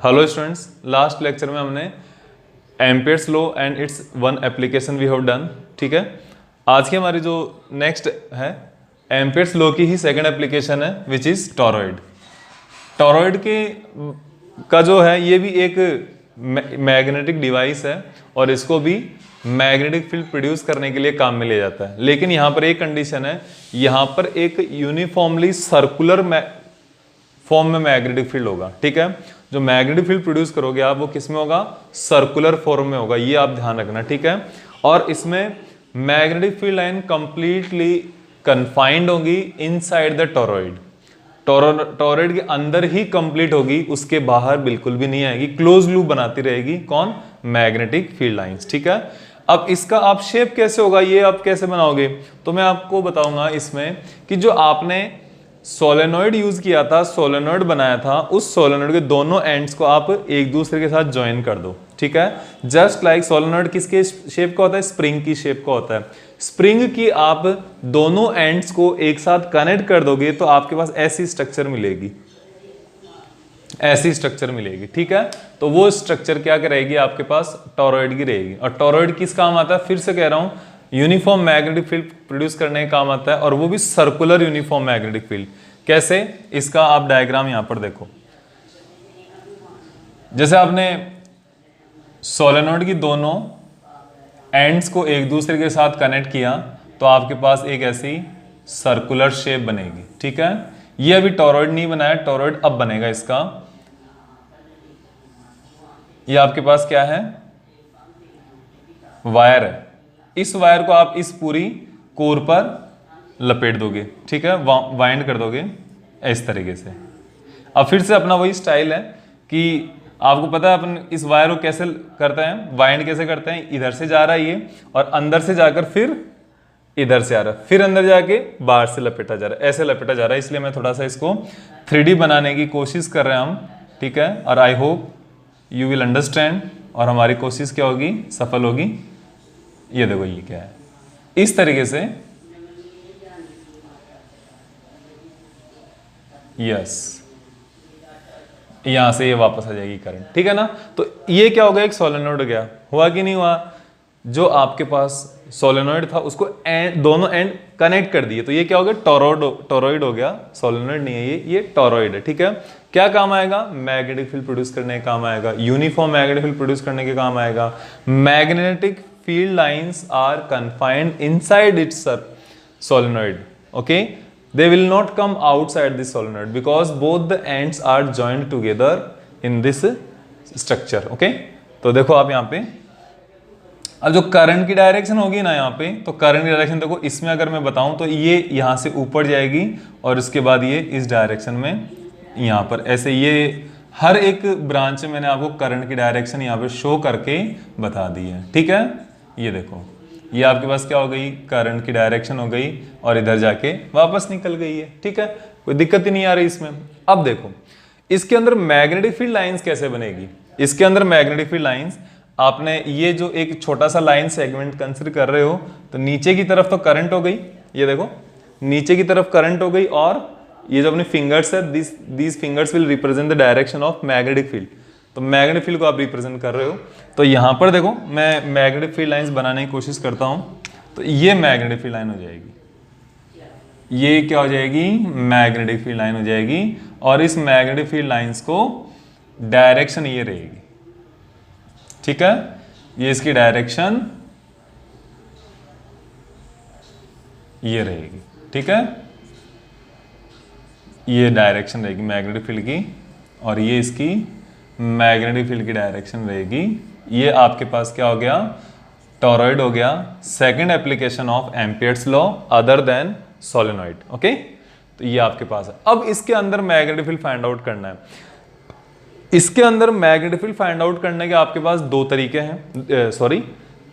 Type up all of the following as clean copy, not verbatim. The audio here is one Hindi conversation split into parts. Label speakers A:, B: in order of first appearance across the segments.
A: हेलो स्टूडेंट्स, लास्ट लेक्चर में हमने Ampere's law and it's one application we have done. ठीक है, आज की हमारी जो नेक्स्ट है एम्पियर्स लॉ की ही सेकंड एप्लीकेशन है विच इज टॉरॉइड। टॉरॉइड के का जो है ये भी एक मैग्नेटिक डिवाइस है और इसको भी मैग्नेटिक फील्ड प्रोड्यूस करने के लिए काम में लिया जाता है। लेकिन यहाँ पर एक कंडीशन है, यहाँ पर एक यूनिफॉर्मली सर्कुलर फॉर्म में मैग्नेटिक फील्ड होगा। ठीक है, जो मैग्नेटिक फील्ड प्रोड्यूस करोगे आप वो किस में होगा, सर्कुलर फॉर्म में होगा, ये आप ध्यान रखना। ठीक है, और इसमें magnetic field line completely confined होगी इनसाइड द टॉरॉइड। टॉरॉइड के अंदर ही कंप्लीट होगी, उसके बाहर बिल्कुल भी नहीं आएगी, क्लोज लूप बनाती रहेगी कौन, मैग्नेटिक फील्ड लाइंस। ठीक है, अब इसका आप शेप कैसे होगा, ये आप कैसे बनाओगे, तो मैं आपको बताऊंगा इसमें कि जो आपने सोलेनॉइड यूज किया था, सोलेनॉइड बनाया था, उस सोलेनॉइड के दोनों एंड्स को आप एक दूसरे के साथ ज्वाइन कर दो। ठीक है, जस्ट लाइक सोलेनॉइड किसके शेप का होता है, स्प्रिंग की शेप का होता है। स्प्रिंग की आप दोनों एंड्स को एक साथ कनेक्ट कर दोगे तो आपके पास ऐसी स्ट्रक्चर मिलेगी, ऐसी स्ट्रक्चर मिलेगी। ठीक है, तो वो स्ट्रक्चर क्या करेगी, आपके पास टॉरॉइड की रहेगी। और टॉरॉइड किस काम आता है, फिर से कह रहा हूं, यूनिफॉर्म मैग्नेटिक फील्ड प्रोड्यूस करने का काम आता है, और वो भी सर्कुलर यूनिफॉर्म मैग्नेटिक फील्ड। कैसे, इसका आप डायग्राम यहां पर देखो। जैसे आपने सोलेनॉइड की दोनों एंड्स को एक दूसरे के साथ कनेक्ट किया तो आपके पास एक ऐसी सर्कुलर शेप बनेगी। ठीक है, ये अभी टॉरॉइड नहीं बनाया, टॉरॉइड अब बनेगा इसका। ये आपके पास क्या है, वायर है। इस वायर को आप इस पूरी कोर पर लपेट दोगे। ठीक है, वाइंड कर दोगे इस तरीके से। अब फिर से अपना वही स्टाइल है कि आपको पता है अपन इस वायर को कैसे करते हैं, वाइंड कैसे करते हैं, इधर से जा रहा है ये और अंदर से जाकर फिर इधर से आ रहा है, फिर अंदर जाके बाहर से लपेटा जा रहा है, ऐसे लपेटा जा रहा है। इसलिए मैं थोड़ा सा इसको 3D बनाने की कोशिश कर रहे हैं हम। ठीक है, और I hope you will understand, और हमारी कोशिश क्या होगी, सफल होगी। ये देखो ये क्या है, इस तरीके से, यस, यहां से ये वापस आ जाएगी करंट। ठीक है ना, तो ये क्या हो गया, एक सोलेनॉइड हो गया, हुआ कि नहीं हुआ। जो आपके पास सोलेनॉइड था उसको दोनों एंड कनेक्ट कर दिए, तो ये क्या हो गया, टॉरॉइड हो गया, सोलेनॉइड नहीं है ये टॉरॉइड है। ठीक है, क्या काम आएगा, मैग्नेटिक फील्ड प्रोड्यूस करने का काम आएगा, यूनिफॉर्म मैग्नेटिक फील्ड प्रोड्यूस करने के काम आएगा। Magnetic field lines are confined inside its solenoid. Okay, they will not come outside this solenoid because both the ends are joined together in this structure. Okay, तो देखो आप यहाँ पे अब जो करंट की डायरेक्शन होगी ना, यहाँ पे तो करंट की डायरेक्शन देखो, इसमें अगर मैं बताऊं तो ये यहाँ से ऊपर जाएगी और इसके बाद ये इस डायरेक्शन में यहाँ पर ऐसे, ये हर एक ब्रांच में मैंने आपको करंट की डायरेक्शन यहाँ पे शो करके बता दी है। ठीक है, ये देखो, ये आपके पास क्या हो गई, करंट की डायरेक्शन हो गई और इधर जाके वापस निकल गई है। ठीक है, कोई दिक्कत ही नहीं आ रही इसमें। अब देखो इसके अंदर मैग्नेटिक फील्ड लाइंस कैसे बनेगी। इसके अंदर मैग्नेटिक फील्ड लाइंस, आपने ये जो एक छोटा सा लाइन सेगमेंट कंसिडर कर रहे हो, तो नीचे की तरफ तो करंट हो गई, ये देखो नीचे की तरफ करंट हो गई, और ये जो अपने फिंगर्स है, this fingers will represent the direction of magnetic field. तो मैग्नेटिक फील्ड को आप रिप्रेजेंट कर रहे हो, तो यहां पर देखो मैं मैग्नेटिक फील्ड लाइंस बनाने की कोशिश करता हूं, तो ये मैग्नेटिक फील्ड लाइन हो जाएगी, ये क्या हो जाएगी, मैग्नेटिक फील्ड लाइन हो जाएगी। और इस मैग्नेटिक फील्ड लाइंस को डायरेक्शन ये रहेगी। ठीक है, ये इसकी डायरेक्शन ये रहेगी। ठीक है, ये डायरेक्शन रहेगी मैग्नेटिक फील्ड की, और ये इसकी मैग्नेटिक फील्ड की डायरेक्शन रहेगी। ये आपके पास क्या हो गया, टॉरॉइड हो गया, second application of Ampere's law other than solenoid. Okay, तो ये आपके पास है। अब इसके अंदर मैग्नेटिक फील्ड फाइंड आउट करना है। इसके अंदर मैग्नेटिक फील्ड फाइंड आउट करने के आपके पास दो तरीके हैं,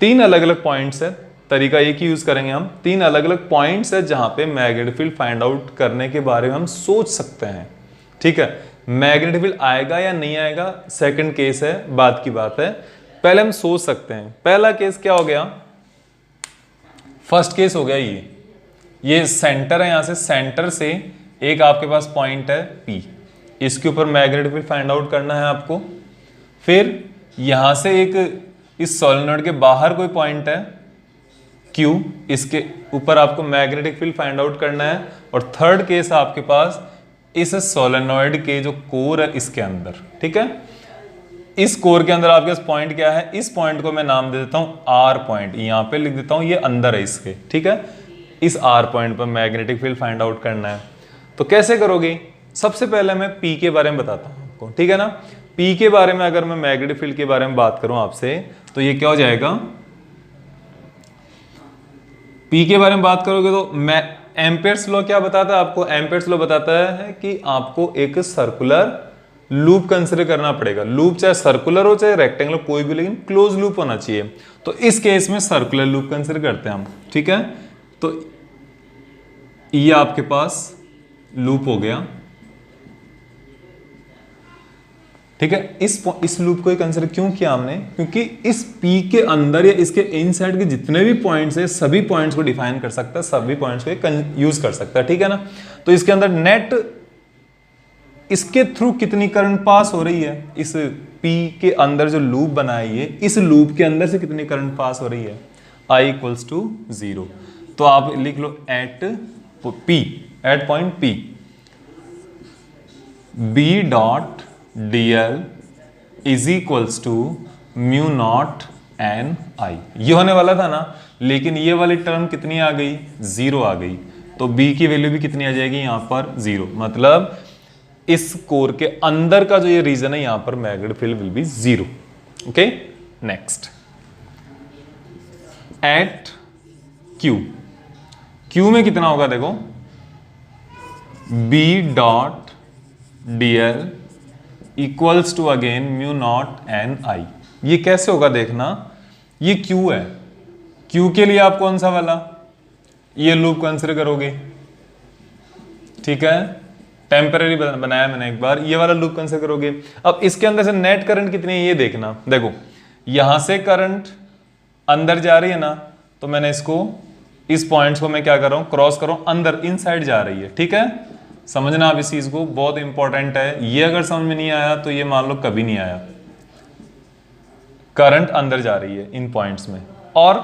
A: तीन अलग अलग पॉइंट्स है। तरीका एक ही यूज करेंगे हम, तीन अलग अलग पॉइंट्स है जहां पे मैग्नेटिक फील्ड फाइंड आउट करने के बारे में हम सोच सकते हैं। ठीक है, मैग्नेटिक फील्ड आएगा या नहीं आएगा सेकंड केस है, बात की बात है, पहले हम सोच सकते हैं। पहला केस क्या हो गया, फर्स्ट केस हो गया, ये सेंटर है, यहां से सेंटर से एक आपके पास पॉइंट है P, इसके ऊपर मैग्नेटिक फील्ड फाइंड आउट करना है आपको। फिर यहां से एक इस सोलेनॉइड के बाहर कोई पॉइंट है Q, इसके ऊपर आपको मैग्नेटिक फील्ड फाइंड आउट करना है। और थर्ड केस आपके पास इस सोलेनॉइड के जो कोर है इसके अंदर, ठीक है। इस कोर के अंदर आपके पास पॉइंट क्या है, इस पॉइंट को मैं नाम दे देता हूं R पॉइंट, यहां पे लिख देता हूं ये अंदर है इसके, ठीक है। इस R पॉइंट पर मैग्नेटिक फील्ड फाइंड आउट करना है। तो कैसे करोगे, सबसे पहले मैं P के बारे में बताता हूं आपको, ठीक है ना। P के बारे में अगर मैं मैग्नेटिक फील्ड के बारे में बात करूं आपसे, तो ये क्या हो जाएगा, P के बारे में बात करोगे तो मैं एम्पेयर्स लॉ क्या बताता है आपको, एम्पेयर्स लॉ बताता है कि आपको एक सर्कुलर लूप कंसिडर करना पड़ेगा। लूप चाहे सर्कुलर हो चाहे रेक्टेंगुलर कोई भी, लेकिन क्लोज लूप होना चाहिए। तो इस केस में सर्कुलर लूप कंसिडर करते हैं हम, ठीक है। तो ये आपके पास लूप हो गया, ठीक है। इस लूप को कंसिडर क्यों किया हमने, क्योंकि इस P के अंदर या इसके इनसाइड के जितने भी पॉइंट्स है सभी पॉइंट्स को डिफाइन कर सकता है, सभी पॉइंट्स को यूज कर सकता है, ठीक है ना। तो इसके अंदर नेट इसके थ्रू कितनी करंट पास हो रही है, इस P के अंदर जो लूप बनाई इस लूप के अंदर से कितनी करंट पास हो रही है, I इक्वल्स टू 0। तो आप लिख लो at point P B dot dl is equals to mu naught N I. ये होने वाला था ना, लेकिन ये वाली टर्म कितनी आ गई, 0 आ गई। तो B की वैल्यू भी कितनी आ जाएगी यहां पर, 0। मतलब इस कोर के अंदर का जो ये रीजन है यहां पर magnetic field will be 0। Okay, next at Q में कितना होगा देखो, B dot dl equals to again mu naught N I. ये कैसे होगा देखना, ये Q है, Q के लिए आप कौन सा वाला ये लूप कंसिडर करोगे, ठीक है। टेम्पररी बनाया मैंने एक बार, ये वाला लूप कंसिडर करोगे। अब इसके अंदर से नेट करंट कितनी है ये देखना, देखो यहां से करंट अंदर जा रही है ना, तो मैंने इसको इस पॉइंट्स को मैं क्या कर रहा हूं, क्रॉस कर रहा हूं, अंदर इनसाइड जा रही है, ठीक है। समझना आप इस चीज को, बहुत इंपॉर्टेंट है ये। अगर समझ में नहीं आया तो ये मान लो कभी नहीं आया। करंट अंदर जा रही है इन पॉइंट्स में, और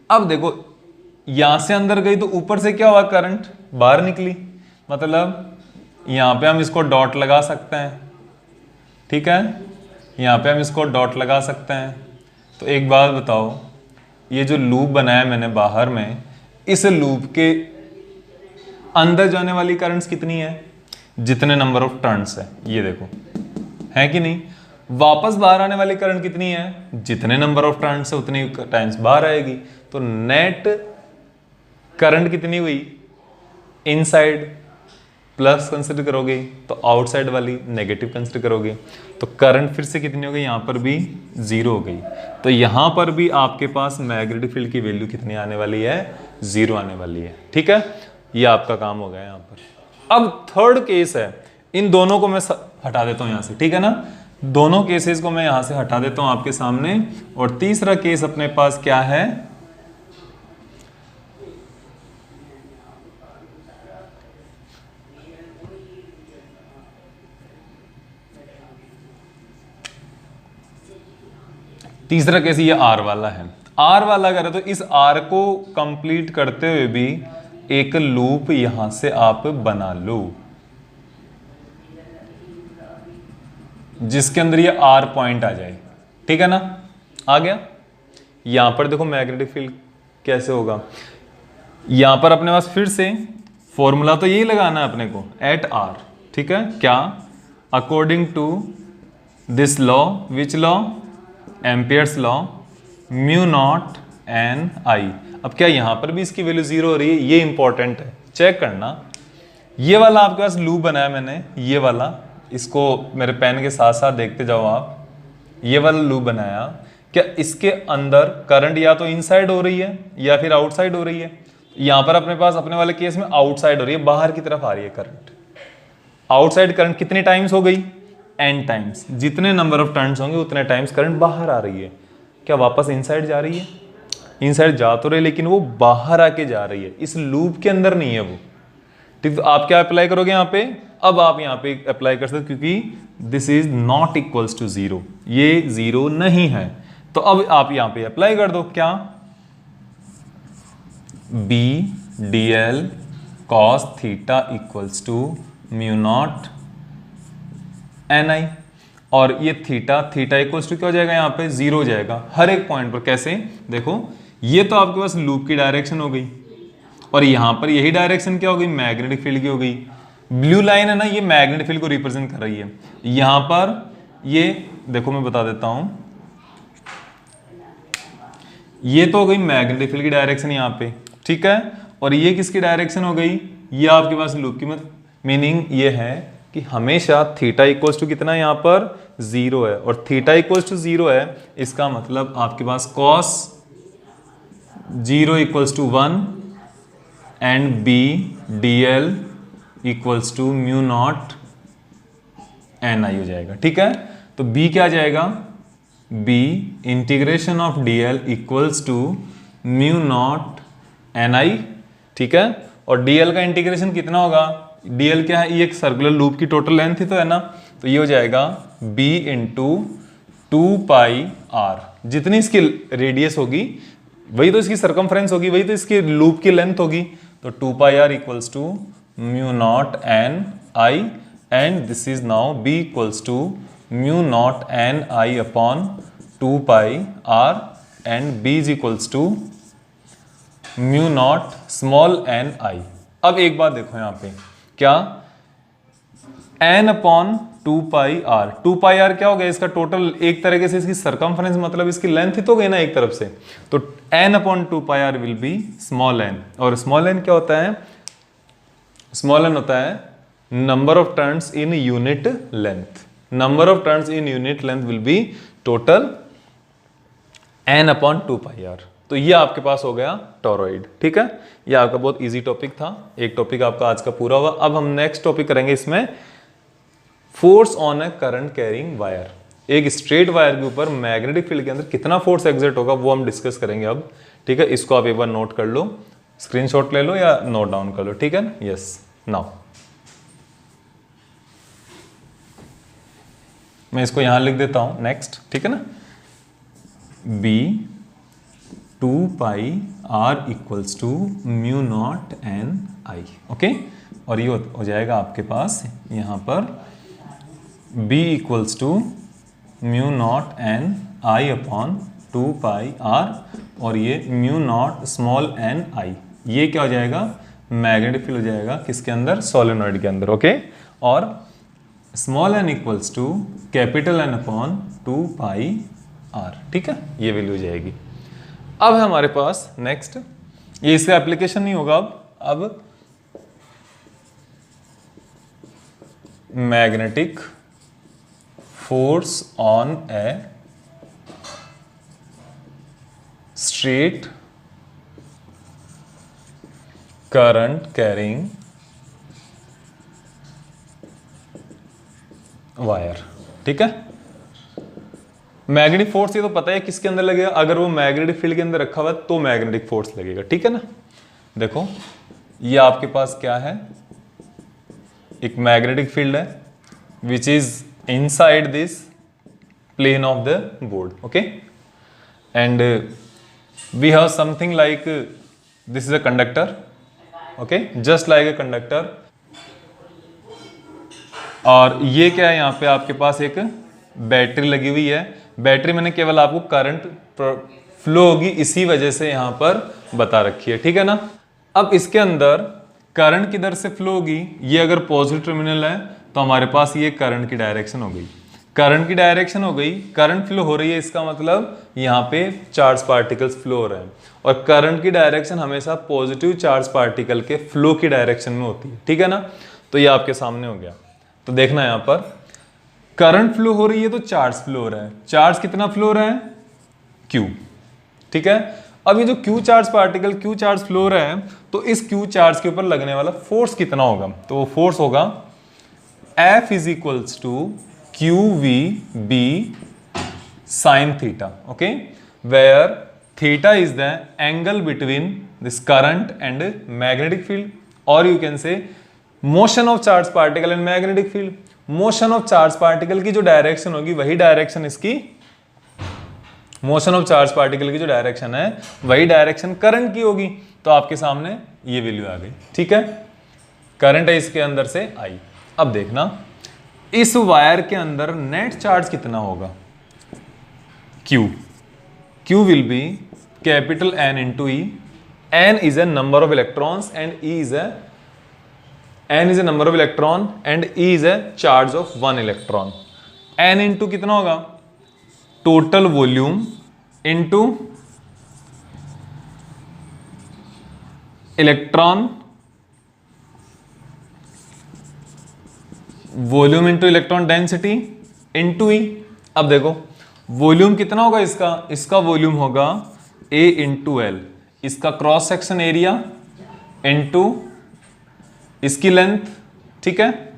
A: अब देखो यहां से अंदर गई तो ऊपर से क्या हुआ, करंट बाहर निकली। मतलब यहां पे हम इसको डॉट लगा सकते हैं, ठीक है। यहां पे हम इसको डॉट लगा सकते हैं। तो एक बात बताओ, ये जो लूप बनाया मैंने बाहर में, इस लूप के अंदर जाने वाली करंट्स कितनी है, जितने नंबर ऑफ टर्न्स है, ये देखो है कि नहीं। वापस बाहर आने वाली करंट कितनी है, जितने नंबर ऑफ टर्न्स है उतनी टाइम्स बाहर आएगी। तो नेट करंट कितनी हुई, इनसाइड प्लस कंसिडर करोगे तो आउटसाइड वाली नेगेटिव कंसिडर करोगे, तो करंट फिर से कितनी हो गई, यहां पर भी 0 हो गई। तो यहां पर भी आपके पास मैग्नेटिक फील्ड की वैल्यू कितनी आने वाली है, 0 आने वाली है, ठीक है। ये आपका काम हो गया यहां पर। अब थर्ड केस है, इन दोनों को मैं हटा देता हूं यहां से, ठीक है ना। दोनों केसेस को मैं यहां से हटा देता हूं आपके सामने। और तीसरा केस अपने पास क्या है, तीसरा केस ये R वाला है। R वाला करें तो इस R को कंप्लीट करते हुए भी एक लूप यहां से आप बना लो, जिसके अंदर ये R पॉइंट आ जाए, ठीक है ना। आ गया। यहां पर देखो मैग्नेटिक फील्ड कैसे होगा, यहां पर अपने पास फिर से फॉर्मूला तो यही लगाना है अपने को, एट R, ठीक है। क्या, according to this law, which law, Ampere's law, mu naught N I. अब क्या यहां पर भी इसकी वैल्यू 0 हो रही है, ये इंपॉर्टेंट है, चेक करना। ये वाला आपके पास लूप बनाया मैंने, ये वाला, इसको मेरे पेन के साथ साथ देखते जाओ आप। ये वाला लूप बनाया, क्या इसके अंदर करंट या तो इनसाइड हो रही है या फिर आउटसाइड हो रही है। यहां पर अपने पास अपने वाले केस में आउटसाइड हो रही है, बाहर की तरफ आ रही है करंट। आउटसाइड करंट कितनी टाइम्स हो गई, n टाइम्स। जितने नंबर ऑफ टर्न्स होंगे उतने टाइम्स करंट बाहर आ रही है। क्या वापस इनसाइड जा रही है, इनसाइड जा तो रही है लेकिन वो बाहर आके जा रही है, इस लूप के अंदर नहीं है वो, ठीक, तो आप क्या अप्लाई करोगे यहाँ पे, अब आप यहाँ पे अप्लाई कर सकते हो क्योंकि this is not equals to zero, ये जीरो नहीं है, तो अब आप यहाँ पे अप्लाई कर दो क्या, B d l cos theta equals to mu naught N I, और ये थीटा थीटा इक्वल्स टू क्या हो जाएगा, यहाँ पे जीरो हो जाएगा हर एक पॉइंट पर। कैसे, देखो ये तो आपके पास लूप की डायरेक्शन हो गई, और यहां पर यही डायरेक्शन क्या हो गई, मैग्नेटिक फील्ड की हो गई। ब्लू लाइन है ना, ये मैग्नेटिक फील्ड को रिप्रेजेंट कर रही है। यहां पर ये देखो मैं बता देता हूं, ये तो हो गई मैग्नेटिक फील्ड की डायरेक्शन यहाँ पे, ठीक है, और ये किसकी डायरेक्शन हो गई, ये आपके पास लूप की मीनिंग ये है कि हमेशा थीटा इक्वल्स टू कितना यहाँ पर जीरो है, और थीटा इक्वल्स टू जीरो है, इसका मतलब आपके पास cos zero equals to one and B d l equals to mu naught N I हो जाएगा, ठीक है। तो बी क्या आ जाएगा, B integration of d l equals to mu naught N I, ठीक है, और डी एल का इंटीग्रेशन कितना होगा, डी एल क्या है, ये एक सर्कुलर लूप की टोटल लेंथ ही तो है ना, तो ये हो जाएगा b into two pi r, जितनी इसकी रेडियस होगी वही तो इसकी सरकमफ्रेंस होगी, वही तो इसकी लूप की लेंथ होगी, तो two pi are equals to mu naught N I, and this is now b equals to mu naught N I upon two pi R, and b is equals to mu naught small N I. अब एक बात देखो यहाँ पे क्या, n upon two pi R, two pi R क्या हो गया, इसका टोटल एक तरीके से इसकी सरकमफ्रेंस मतलब इसकी लेंथ ही तो गई ना एक तरफ से, तो n upon two pi r will be small n, और स्मॉल n क्या होता है, स्मॉल n होता है number of turns in unit length, number of turns in unit length will be total n upon two pi r. तो ये आपके पास हो गया टोरॉइड, ठीक है, ये आपका बहुत इजी टॉपिक था, एक टॉपिक आपका आज का पूरा हुआ। अब हम नेक्स्ट टॉपिक करेंगे इसमें force on A current carrying wire, एक स्ट्रेट वायर के ऊपर मैग्नेटिक फील्ड के अंदर कितना फोर्स एग्जर्ट होगा वो हम डिस्कस करेंगे अब, ठीक है। इसको आप एक बार नोट कर लो, स्क्रीनशॉट ले लो या नोट डाउन कर लो, ठीक है, यस। नाउ मैं इसको यहां लिख देता हूं नेक्स्ट, ठीक है ना, B two pi are equals to mu naught N I, okay, और ये हो जाएगा आपके पास यहाँ पर b equals to mu naught N I upon two pi r, और ये mu naught small N I, ये क्या हो जाएगा, मैग्नेटिक फील्ड हो जाएगा किसके अंदर, सोलेनॉइड के अंदर, ओके, और small N equals to capital N upon two pi r, ठीक है, ये वैल्यू हो जाएगी। अब है हमारे पास नेक्स्ट, ये इसका एप्लीकेशन नहीं होगा अब magnetic force on a straight current carrying wire, ठीक है। मैग्नेटिक फोर्स ये तो पता है किसके अंदर लगेगा, अगर वो मैग्नेटिक फील्ड के अंदर रखा हुआ तो मैग्नेटिक फोर्स लगेगा, ठीक है ना। देखो ये आपके पास क्या है, एक मैग्नेटिक फील्ड है which is inside this plane of the board, okay, and we have something like this is a conductor, okay, just like a conductor, और ये क्या है, यहाँ पे आपके पास एक बैटरी लगी हुई है, बैटरी मैंने केवल आपको करंट फ्लो होगी इसी वजह से यहां पर बता रखी है, ठीक है ना। अब इसके अंदर करंट किधर से फ्लो होगी, ये अगर पॉजिटिव टर्मिनल है तो हमारे पास ये करंट की डायरेक्शन हो गई, करंट की डायरेक्शन हो गई, करंट फ्लो हो रही है, इसका मतलब यहाँ पे चार्ज पार्टिकल्स फ्लो हो रहे हैं, और करंट की डायरेक्शन हमेशा पॉजिटिव चार्ज पार्टिकल के फ्लो की डायरेक्शन में होती है, ठीक है ना। तो ये आपके सामने हो गया, तो देखना यहाँ पर करंट फ्लो हो रही है तो चार्ज फ्लो हो रहा है, चार्ज कितना फ्लो हो रहा है, Q, ठीक है। अब ये जो Q charge particle Q charge flow हो रहा है, तो इस Q चार्ज के ऊपर लगने वाला फोर्स कितना होगा, तो वो फोर्स होगा F is equals to q v B sine theta, okay, where theta is the angle between this current and magnetic field, और you can say motion of charge particle in magnetic field, motion of charge particle की जो डायरेक्शन होगी वही डायरेक्शन इसकी, मोशन ऑफ चार्ज पार्टिकल की जो डायरेक्शन है वही डायरेक्शन करंट की होगी। तो आपके सामने ये वैल्यू आ गई, ठीक है। करंट है इसके अंदर से आई। अब देखना इस वायर के अंदर नेट चार्ज कितना होगा, Q, Q will be capital N into E. N is a number of electrons and E is a number of electron and E is a charge of 1 electron. N into कितना होगा, total volume into electron volume into electron density into e. अब देखो वॉल्यूम कितना होगा इसका वॉल्यूम होगा A इंटू एल, इसका क्रॉस सेक्शन एरिया इंटू इसकी लेंथ, ठीक है।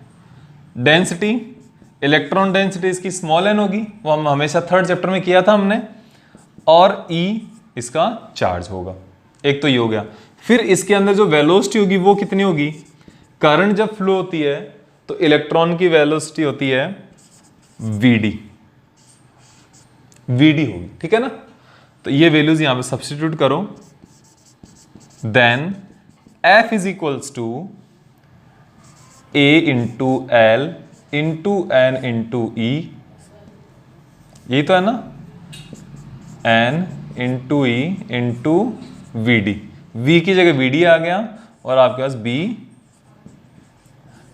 A: डेंसिटी, इलेक्ट्रॉन डेंसिटी इसकी स्मॉल एन होगी, वो हम हमेशा थर्ड चैप्टर में किया था हमने, और E इसका चार्ज होगा। एक तो ये हो गया। फिर इसके अंदर जो वेलोसिटी होगी वो कितनी होगी, करंट जब फ्लो होती है तो इलेक्ट्रॉन की वेलोसिटी होती है Vd होगी, ठीक है ना। तो ये वैल्यूज यहां पे सब्स्टिट्यूट करो, then F is equals to A into l into n into e, यही तो है ना, N into e into Vd, V की जगह Vd आ गया और आपके पास B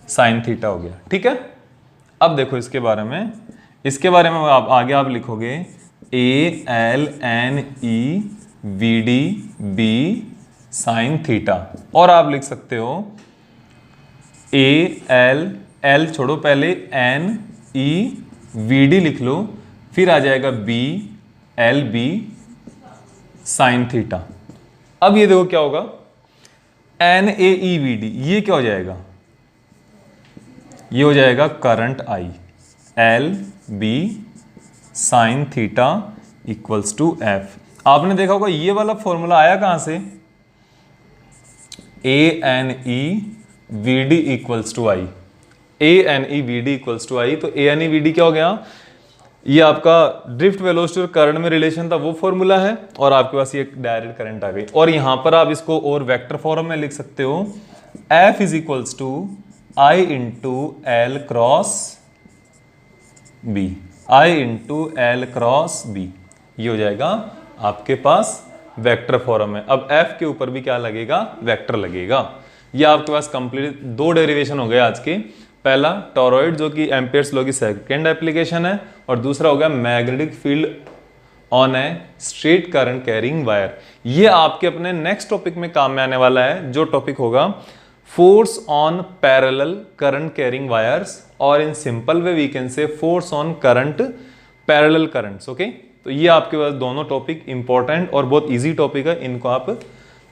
A: साइन थीटा हो गया, ठीक है। अब देखो इसके बारे में आगे आप लिखोगे A L N E V D B sine theta, और आप लिख सकते हो A L छोड़ो, पहले N E V D लिख लो, फिर आ जाएगा B L B sine theta. अब ये देखो क्या होगा, N A E V D, ये क्या हो जाएगा, ये हो जाएगा current I, l B sine theta equals to F. आपने देखा होगा ये वाला फॉर्मूला आया कहां से, A n e v d equals to I, A n e v d equals to I. तो A n e v d क्या हो गया, ये आपका ड्रिफ्ट वेलोसिटी और करंट में रिलेशन था, वो फॉर्मूला है, और आपके पास ये डायरेक्ट करंट आ गई। और यहां पर आप इसको और वेक्टर फॉर्म में लिख सकते हो, F is equals to I into L cross B, I into L cross B, ये हो जाएगा आपके पास वेक्टर फॉर्म में। अब एफ के ऊपर भी क्या लगेगा, वेक्टर लगेगा। ये आपके पास कंप्लीट दो डेरिवेशन हो गए आज के। पहला टॉरॉइड जो कि एम्पियर्स लॉ की सेकंड एप्लीकेशन है, और दूसरा हो गया magnetic field on a straight current carrying wire. ये आपके अपने नेक्स्ट टॉपिक में काम में आने वाला है, जो टॉपिक होगा force on parallel current carrying wires, और in simple way we can say force on current parallel currents. Okay, तो ये आपके पास दोनों टॉपिक इंपॉर्टेंट और बहुत इजी टॉपिक है, इनको आप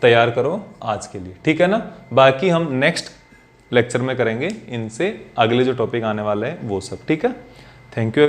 A: तैयार करो आज के लिए, ठीक है ना। बाकी हम नेक्स्ट लेक्चर में करेंगे इनसे, अगले जो टॉपिक आने वाले हैं वो सब, ठीक है। Thank you.